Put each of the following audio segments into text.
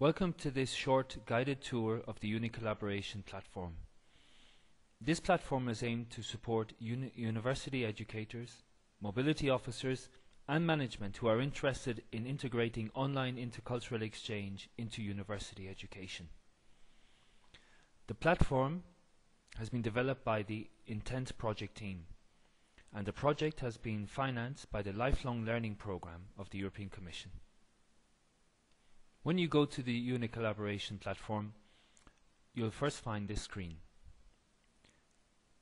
Welcome to this short guided tour of the Uni Collaboration platform. This platform is aimed to support university educators, mobility officers and management who are interested in integrating online intercultural exchange into university education. The platform has been developed by the Intent project team, and the project has been financed by the Lifelong Learning Programme of the European Commission. When you go to the Uni Collaboration platform, you'll first find this screen.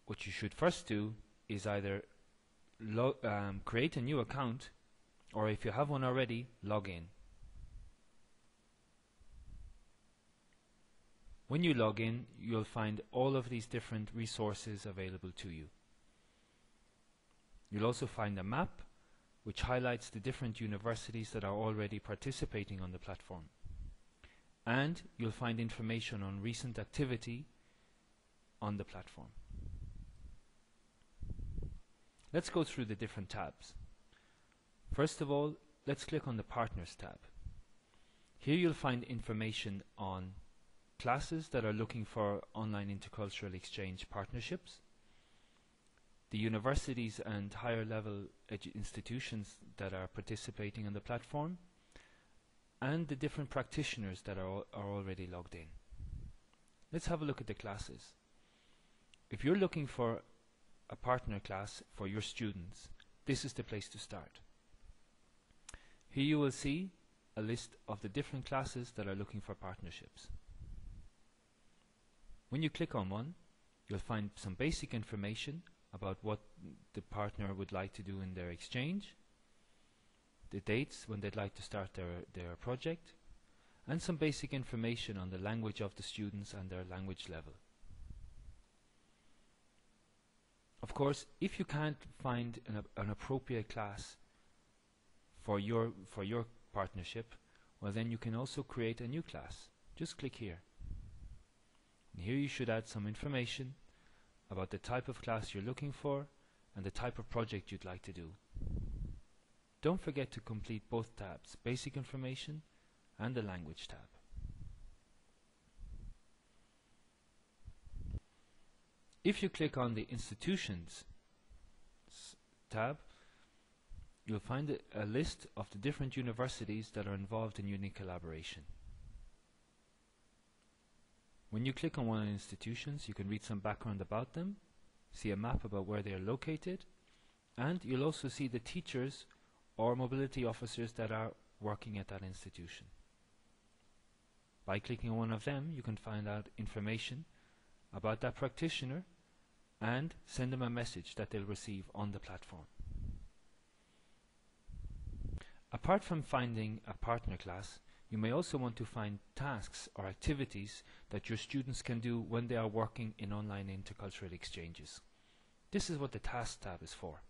What you should first do is either create a new account, or if you have one already, log in. When you log in, you'll find all of these different resources available to you. You'll also find a map which highlights the different universities that are already participating on the platform. And you'll find information on recent activity on the platform. Let's go through the different tabs. First of all, let's click on the Partners tab. Here you'll find information on classes that are looking for online intercultural exchange partnerships, the universities and higher level institutions that are participating on the platform, and the different practitioners that are already logged in. Let's have a look at the classes. If you're looking for a partner class for your students, this is the place to start. Here you will see a list of the different classes that are looking for partnerships. When you click on one, you'll find some basic information about what the partner would like to do in their exchange, the dates when they'd like to start their project, and some basic information on the language of the students and their language level. Of course, if you can't find an appropriate class for your partnership, well, then you can also create a new class. Just click here. And here you should add some information about the type of class you're looking for and the type of project you'd like to do. Don't forget to complete both tabs, basic information and the language tab. If you click on the Institutions tab, you'll find a list of the different universities that are involved in Uni Collaboration. When you click on one of the institutions, you can read some background about them, see a map about where they are located, and you'll also see the teachers or mobility officers that are working at that institution. By clicking on one of them, you can find out information about that practitioner and send them a message that they'll receive on the platform. Apart from finding a partner class, you may also want to find tasks or activities that your students can do when they are working in online intercultural exchanges. This is what the Tasks tab is for.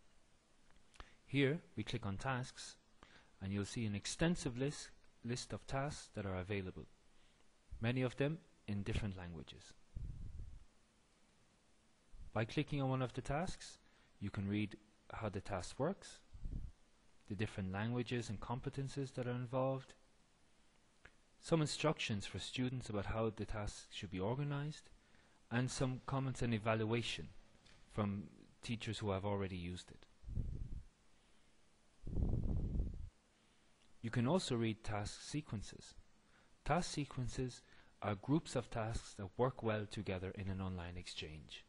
Here we click on Tasks and you'll see an extensive list of tasks that are available, many of them in different languages. By clicking on one of the tasks, you can read how the task works, the different languages and competences that are involved, some instructions for students about how the tasks should be organized, and some comments and evaluation from teachers who have already used it. You can also read task sequences. Task sequences are groups of tasks that work well together in an online exchange.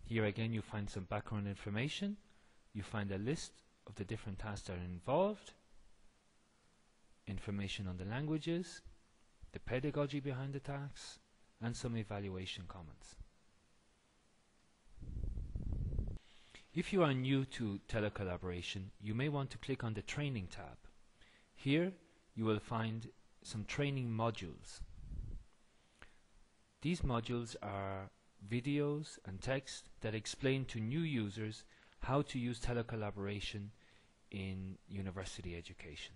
Here again you find some background information, you find a list of the different tasks that are involved, information on the languages, the pedagogy behind the tasks, and some evaluation comments. If you are new to telecollaboration, you may want to click on the Training tab. Here you will find some training modules. These modules are videos and text that explain to new users how to use telecollaboration in university education.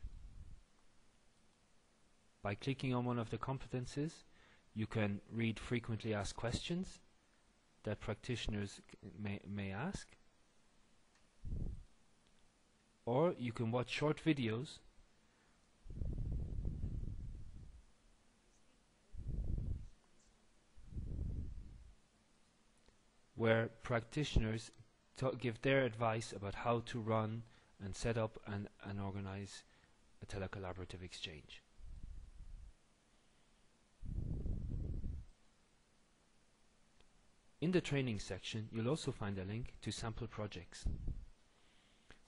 By clicking on one of the competences, you can read frequently asked questions that practitioners may ask, or you can watch short videos where practitioners give their advice about how to run and set up and organize a telecollaborative exchange. In the training section, you'll also find a link to sample projects.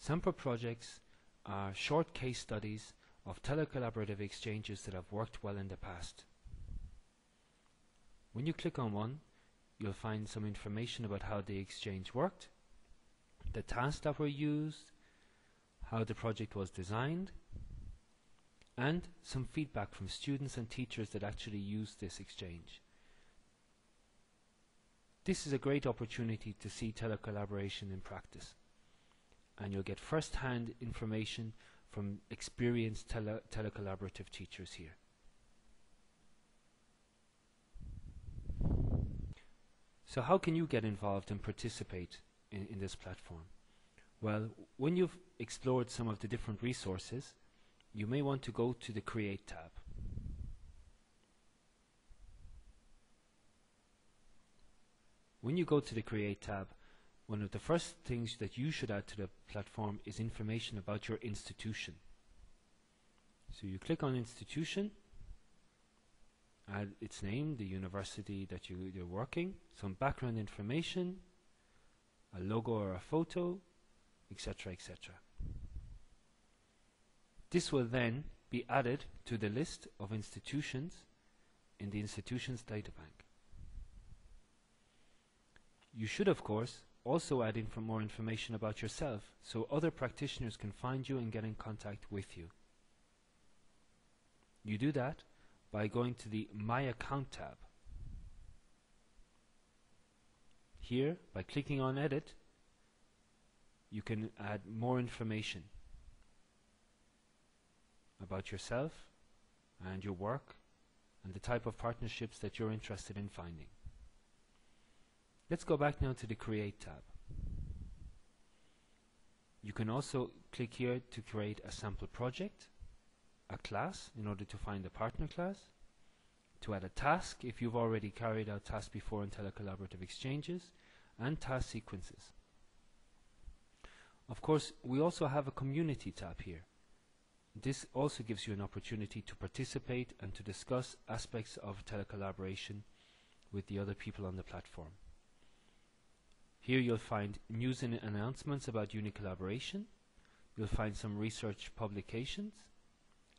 Sample projects are short case studies of telecollaborative exchanges that have worked well in the past. When you click on one, you'll find some information about how the exchange worked, the tasks that were used, how the project was designed, and some feedback from students and teachers that actually used this exchange. This is a great opportunity to see telecollaboration in practice, and you'll get first-hand information from experienced telecollaborative teachers here. So how can you get involved and participate in this platform? Well, when you've explored some of the different resources, you may want to go to the Create tab. When you go to the Create tab, one of the first things that you should add to the platform is information about your institution. So you click on institution, add its name, the university that you're working, some background information, a logo or a photo, etc., etc. This will then be added to the list of institutions in the institutions databank. You should, of course, also add in for more information about yourself so other practitioners can find you and get in contact with you. You do that by going to the My Account tab. Here, by clicking on Edit, you can add more information about yourself and your work and the type of partnerships that you're interested in finding. Let's go back now to the Create tab. You can also click here to create a sample project, a class in order to find a partner class, to add a task if you've already carried out tasks before in telecollaborative exchanges, and task sequences. Of course, we also have a community tab here. This also gives you an opportunity to participate and to discuss aspects of telecollaboration with the other people on the platform. Here you'll find news and announcements about UniCollaboration, you'll find some research publications,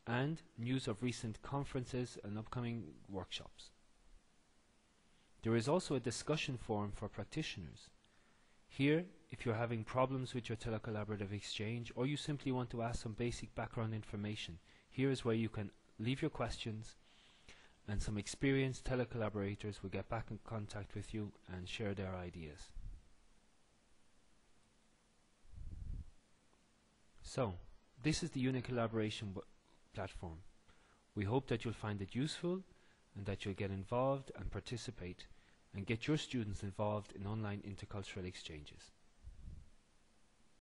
and news of recent conferences and upcoming workshops. There is also a discussion forum for practitioners. Here, if you're having problems with your telecollaborative exchange or you simply want to ask some basic background information, here is where you can leave your questions and some experienced telecollaborators will get back in contact with you and share their ideas. So, this is the UniCollaboration platform. We hope that you'll find it useful and that you'll get involved and participate and get your students involved in online intercultural exchanges.